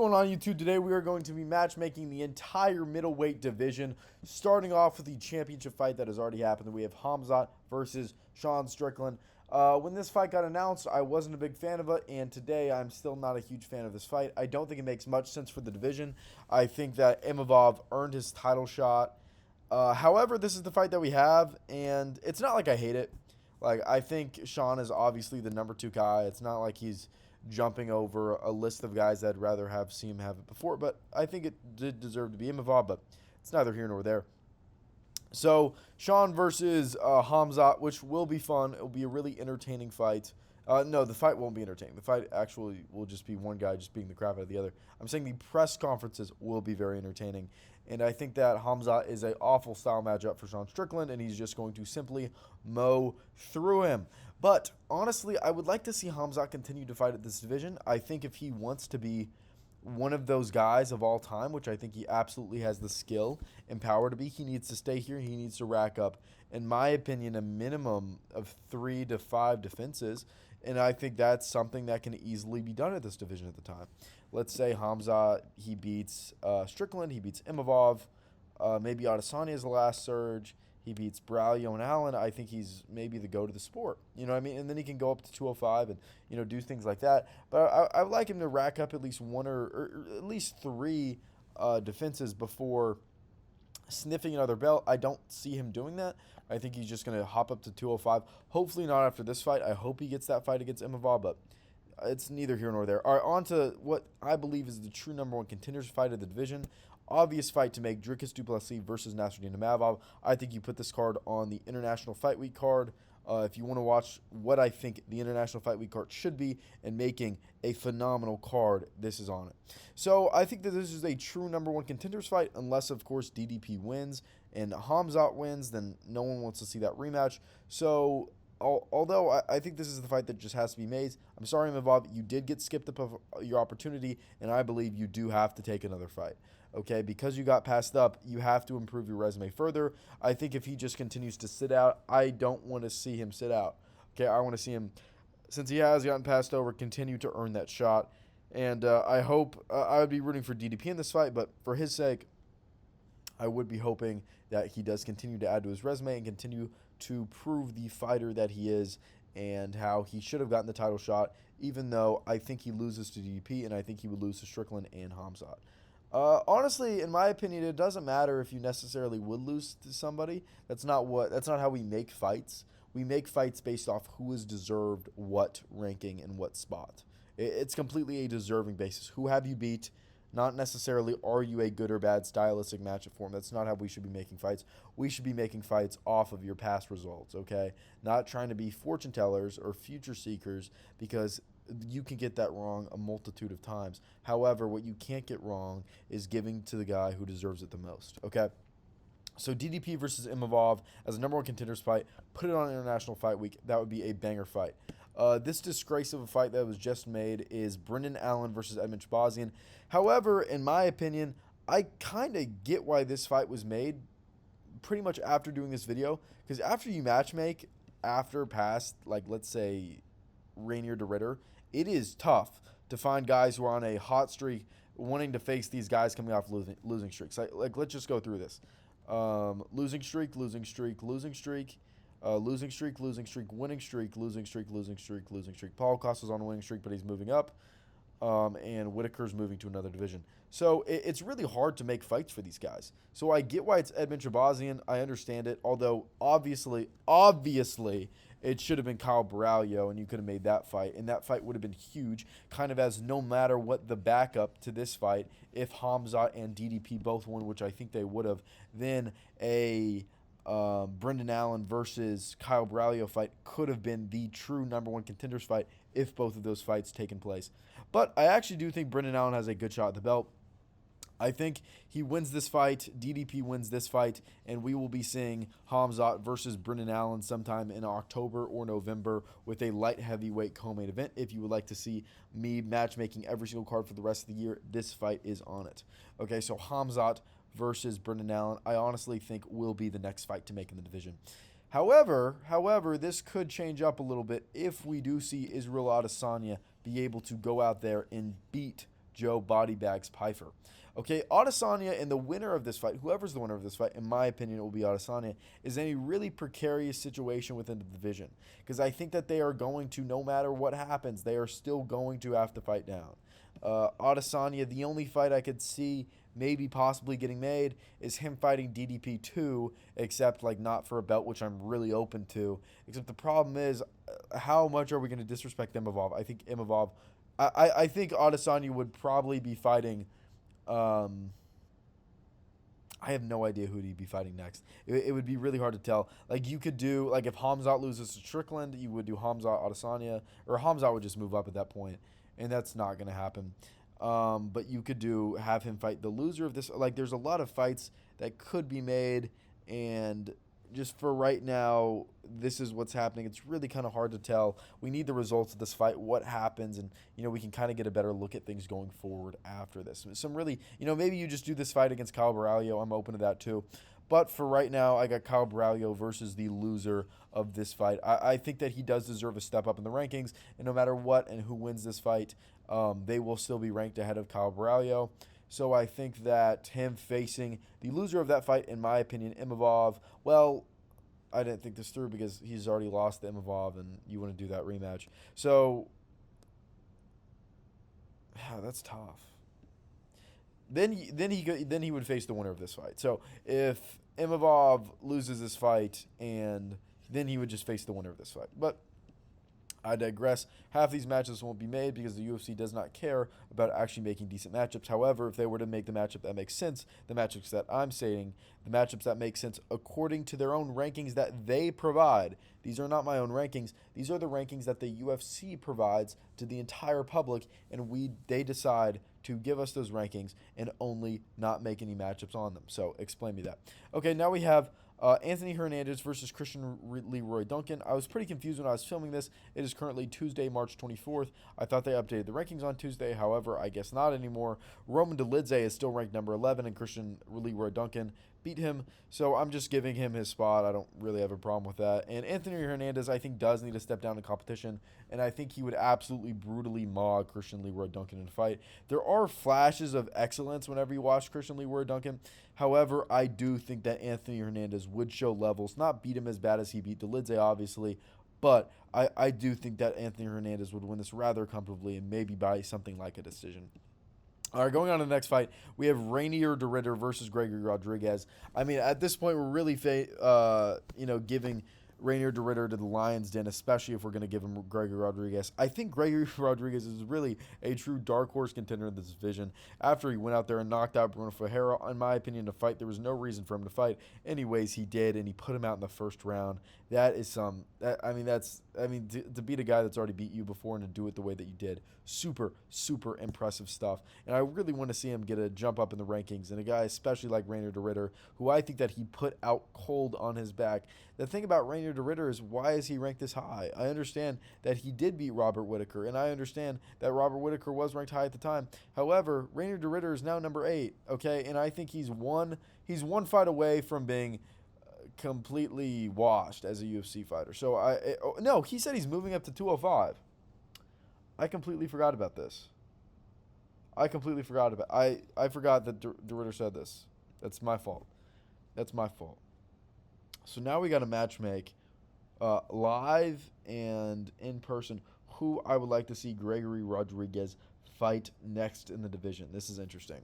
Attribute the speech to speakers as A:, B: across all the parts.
A: Going on YouTube today, we are going to be matchmaking the entire middleweight division, starting off with the championship fight that has already happened. We have Khamzat versus Sean Strickland. When this fight got announced, I wasn't a big fan of it, and today I'm still not a huge fan of this fight. I don't think it makes much sense for the division. I think that Imavov earned his title shot. However, this is the fight that we have, and it's not like I hate it. Like, I think Sean is obviously the number 2 guy. It's not like he's jumping over a list of guys that I'd rather have seen him have it before. But I think it did deserve to be Imavov, but it's neither here nor there. So, Sean versus Khamzat, which will be fun. It will be a really entertaining fight. No, the fight won't be entertaining. The fight actually will just be one guy just beating the crap out of the other. I'm saying the press conferences will be very entertaining. And I think that Khamzat is an awful style matchup for Sean Strickland, and he's just going to simply mow through him. But honestly, I would like to see Khamzat continue to fight at this division. I think if he wants to be one of those guys of all time, which I think he absolutely has the skill and power to be, he needs to stay here. He needs to rack up, in my opinion, a minimum of 3 to 5 defenses. And I think that's something that can easily be done at this division at the time. Let's say Khamzat, he beats Strickland, he beats Imavov, maybe Adesanya is the last surge. He beats Braulio and Allen. I think he's maybe the go to the sport. You know what I mean? And then he can go up to 205 and, do things like that. But I would like him to rack up at least one or at least 3 defenses before sniffing another belt. I don't see him doing that. I think he's just going to hop up to 205. Hopefully not after this fight. I hope he gets that fight against Imavov, but it's neither here nor there. All right, on to what I believe is the true number 1 contenders fight of the division. Obvious fight to make, Dricus du Plessis versus Nasruddin Imavov. I think you put this card on the International Fight Week card. If you want to watch what I think the International Fight Week card should be and making a phenomenal card, this is on it. So I think that this is a true number 1 contenders fight, unless, of course, DDP wins and Khamzat wins, then no one wants to see that rematch. So although I think this is the fight that just has to be made, I'm sorry, Imavov, you did get skipped up of your opportunity, and I believe you do have to take another fight. Okay, because you got passed up, you have to improve your resume further. I think if he just continues to sit out, I don't want to see him sit out. Okay, I want to see him, since he has gotten passed over, continue to earn that shot. And I hope, I would be rooting for DDP in this fight, but for his sake, I would be hoping that he does continue to add to his resume and continue to prove the fighter that he is and how he should have gotten the title shot, even though I think he loses to DDP and I think he would lose to Strickland and Khamzat. Honestly, in my opinion, it doesn't matter if you necessarily would lose to somebody. That's not how we make fights. We make fights based off who has deserved what ranking and what spot. It's completely a deserving basis. Who have you beat? Not necessarily are you a good or bad stylistic matchup for him. That's not how we should be making fights. We should be making fights off of your past results, okay? Not trying to be fortune tellers or future seekers, because you can get that wrong a multitude of times. However, what you can't get wrong is giving to the guy who deserves it the most, okay? So DDP versus Imavov as a number 1 contenders fight, put it on International Fight Week. That would be a banger fight. This disgrace of a fight that was just made is Brendan Allen versus Edmund Shabazian. However, in my opinion, I kind of get why this fight was made pretty much after doing this video, because after you matchmake, after past, like, let's say, Rainier to Ritter, it is tough to find guys who are on a hot streak wanting to face these guys coming off losing streaks. Like, let's just go through this. Losing streak, losing streak, losing streak, losing streak, losing streak, winning streak, losing streak, losing streak, losing streak. Paul Costa's on a winning streak, but he's moving up, and Whitaker's moving to another division. So it's really hard to make fights for these guys. So I get why it's Edmund Shabazian. I understand it, although obviously, it should have been Kyle Braulio, and you could have made that fight, and that fight would have been huge, kind of as no matter what the backup to this fight, if Khamzat and DDP both won, which I think they would have, then a Brendan Allen versus Kyle Braulio fight could have been the true number 1 contenders fight if both of those fights taken place. But I actually do think Brendan Allen has a good shot at the belt. I think he wins this fight, DDP wins this fight, and we will be seeing Khamzat versus Brendan Allen sometime in October or November with a light heavyweight co-main event. If you would like to see me matchmaking every single card for the rest of the year, this fight is on it. Okay, so Khamzat versus Brendan Allen, I honestly think will be the next fight to make in the division. However, this could change up a little bit if we do see Israel Adesanya be able to go out there and beat Joe Bodybags Pfeiffer. Okay, Adesanya and the winner of this fight, whoever's the winner of this fight, in my opinion, it will be Adesanya, is in a really precarious situation within the division. Because I think that they are going to, no matter what happens, they are still going to have to fight down. Adesanya, the only fight I could see maybe possibly getting made is him fighting DDP2, except like not for a belt, which I'm really open to. Except the problem is, how much are we going to disrespect Imavov? I think Imavov, I think Adesanya would probably be fighting. I have no idea who he'd be fighting next. It would be really hard to tell. Like, you could do, like, if Khamzat loses to Strickland, you would do Khamzat Adesanya, or Khamzat would just move up at that point, and that's not going to happen. But you could have him fight the loser of this. Like, there's a lot of fights that could be made, and just for right now, this is what's happening. It's really kind of hard to tell. We need the results of this fight, what happens, and, we can kind of get a better look at things going forward after this. Some really, maybe you just do this fight against Kyle Baralho. I'm open to that too. But for right now, I got Kyle Baralho versus the loser of this fight. I think that he does deserve a step up in the rankings, and no matter what and who wins this fight, they will still be ranked ahead of Kyle Baralho. So I think that him facing the loser of that fight, in my opinion, Imavov, well, I didn't think this through because he's already lost to Imavov, and you want to do that rematch. So, that's tough. Then he would face the winner of this fight. So if Imavov loses this fight, and then he would just face the winner of this fight. But I digress. Half these matches won't be made because the UFC does not care about actually making decent matchups. However, if they were to make the matchup that makes sense, the matchups that I'm saying, the matchups that make sense according to their own rankings that they provide. These are not my own rankings. These are the rankings that the UFC provides to the entire public, and they decide to give us those rankings and only not make any matchups on them. So explain me that. Okay, now we have Anthony Hernandez versus Christian Leroy Duncan. I was pretty confused when I was filming this. It is currently Tuesday, March 24th. I thought they updated the rankings on Tuesday. However, I guess not anymore. Roman Dolidze is still ranked number 11, and Christian Leroy Duncan beat him. So I'm just giving him his spot. I don't really have a problem with that. And Anthony Hernandez, I think, does need to step down in competition, and I think he would absolutely brutally maul Christian Leroy Duncan in a fight. There are flashes of excellence whenever you watch Christian Leroy Duncan. However, I do think that Anthony Hernandez would show levels, not beat him as bad as he beat Dolidze, obviously, but I do think that Anthony Hernandez would win this rather comfortably and maybe by something like a decision. All right, going on to the next fight, we have Rainier de Ridder versus Gregory Rodriguez. I mean, at this point, we're really giving Rainier de Ridder to the Lions Den, especially if we're going to give him Gregory Rodriguez. I think Gregory Rodriguez is really a true dark horse contender in this division. After he went out there and knocked out Bruno Ferreira, in my opinion, to fight, there was no reason for him to fight. Anyways, he did, and he put him out in the first round. That is to beat a guy that's already beat you before and to do it the way that you did, super, super impressive stuff. And I really want to see him get a jump up in the rankings. And a guy especially like Rainier de Ridder, who I think that he put out cold on his back. The thing about Rainier de Ridder is, why is he ranked this high? I understand that he did beat Robert Whittaker, and I understand that Robert Whittaker was ranked high at the time. However, Rainier de Ridder is now number 8, okay? And I think he's one fight away from being completely washed as a UFC fighter. So no, he said he's moving up to 205. I completely forgot about this. I forgot that de Ridder said this. That's my fault. So now we got to matchmake live and in person who I would like to see Gregory Rodriguez fight next in the division. This is interesting.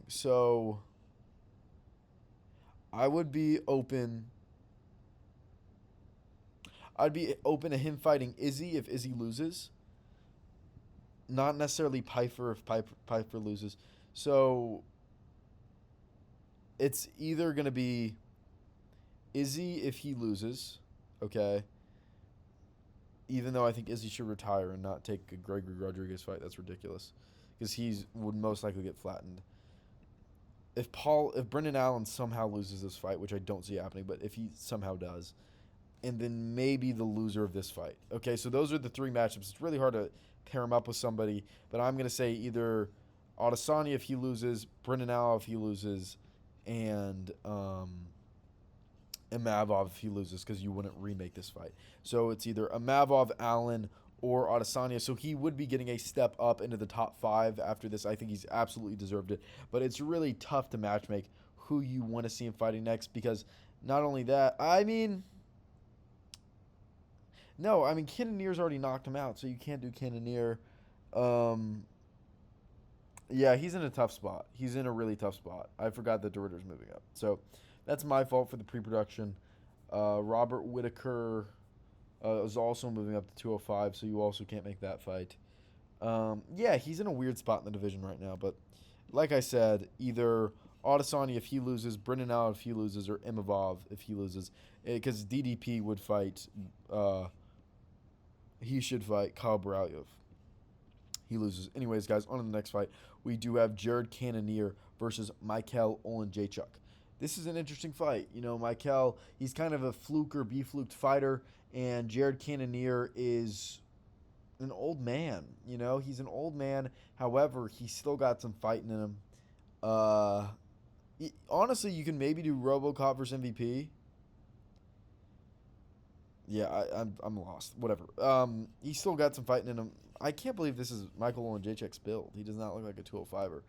A: So I'd be open to him fighting Izzy if Izzy loses. Not necessarily Pfeiffer if Pfeiffer loses. So it's either going to be Izzy if he loses, okay? Even though I think Izzy should retire and not take a Gregory Rodriguez fight. That's ridiculous. Because he would most likely get flattened. If Brendan Allen somehow loses this fight, which I don't see happening, but if he somehow does, and then maybe the loser of this fight. Okay, so those are the 3 matchups. It's really hard to pair him up with somebody, but I'm going to say either Adesanya if he loses, Brendan Allen if he loses, and Imavov if he loses, because you wouldn't remake this fight. So it's either Imavov, Allen, or Adesanya. So he would be getting a step up into the top 5 after this. I think he's absolutely deserved it. But it's really tough to matchmake who you want to see him fighting next because not only that, I mean, no, I mean, Cannonier's already knocked him out, so you can't do Cannonier. Um, yeah, he's in a tough spot. He's in a really tough spot. I forgot that DeRitter's moving up. So that's my fault for the pre-production. Robert Whitaker is also moving up to 205, so you also can't make that fight. Yeah, he's in a weird spot in the division right now, but like I said, either Adesanya if he loses, Brendan Allen if he loses, or Imavov if he loses, because DDP would fight. He should fight Kyle Braliev. He loses. Anyways, guys, on to the next fight. We do have Jared Cannonier versus Michael Olenjachuk. This is an interesting fight. You know, Michael, he's kind of a fluke or be-fluked fighter, and Jared Cannonier is an old man. You know, he's an old man. However, he's still got some fighting in him. Honestly, you can maybe do RoboCop versus MVP. Yeah, I'm lost. Whatever. He's still got some fighting in him. I can't believe this is Michael Olenjachuk's build. He does not look like a 205er.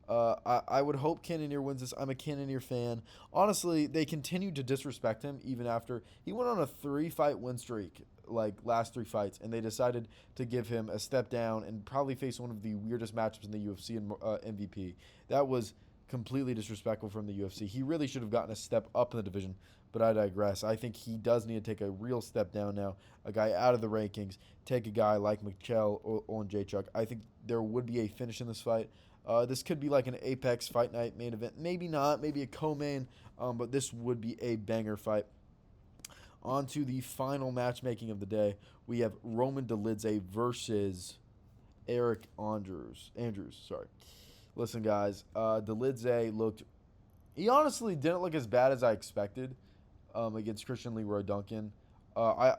A: I would hope Cannonier wins this. I'm a Cannonier fan. Honestly, they continued to disrespect him even after he went on a 3-fight win streak, like last 3 fights, and they decided to give him a step down and probably face one of the weirdest matchups in the UFC and MVP. That was completely disrespectful from the UFC. He really should have gotten a step up in the division, but I digress. I think he does need to take a real step down now, a guy out of the rankings, take a guy like Michael Olenjachuk. I think there would be a finish in this fight. This could be like an Apex Fight Night main event. Maybe not. Maybe a co-main. But this would be a banger fight. On to the final matchmaking of the day. We have Roman Dolidze versus Eric Andrews. Listen, guys. Dolidze looked... He honestly didn't look as bad as I expected against Christian Leroy Duncan. I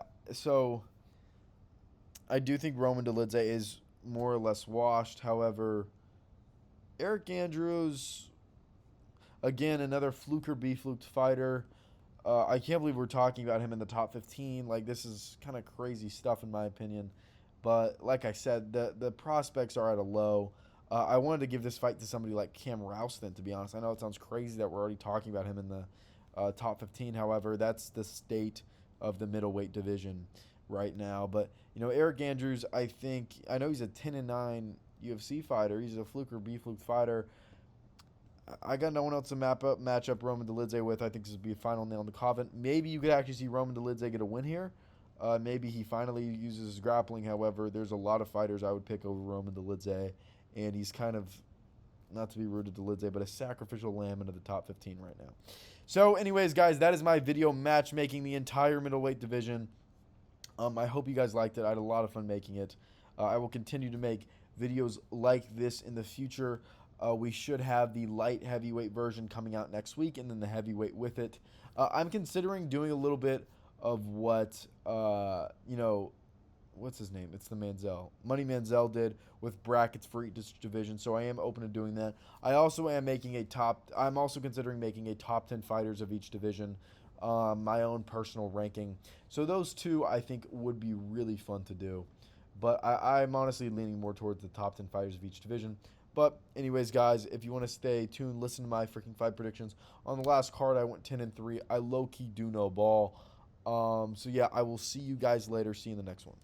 A: do think Roman Dolidze is more or less washed. However... Eric Andrews, again, another fluke or be-fluked fighter. I can't believe we're talking about him in the top 15. Like, this is kind of crazy stuff in my opinion. But like I said, the prospects are at a low. I wanted to give this fight to somebody like Cam Rouston, to be honest. I know it sounds crazy that we're already talking about him in the top 15. However, that's the state of the middleweight division right now. But, you know, Eric Andrews, I know he's a 10-9 UFC fighter. He's a fluke or be-fluked fighter. I got no one else to match up Roman Dolidze with. I think this would be a final nail in the coffin. Maybe you could actually see Roman Dolidze get a win here. Maybe he finally uses his grappling. However, there's a lot of fighters I would pick over Roman Dolidze, and he's kind of, not to be rude to Dolidze, but a sacrificial lamb into the top 15 right now. So anyways, guys, that is my video matchmaking the entire middleweight division. I hope you guys liked it. I had a lot of fun making it. I will continue to make videos like this in the future. We should have the light heavyweight version coming out next week, and then the heavyweight with it. I'm considering doing a little bit of what, what's his name? It's the Manziel. Money Manziel did with brackets for each division, so I am open to doing that. I'm also considering making a top 10 fighters of each division, my own personal ranking. So those two, I think, would be really fun to do. But I'm honestly leaning more towards the top 10 fighters of each division. But anyways, guys, if you want to stay tuned, listen to my freaking fight predictions. On the last card, I went 10-3. I low-key do no ball. So, yeah, I will see you guys later. See you in the next one.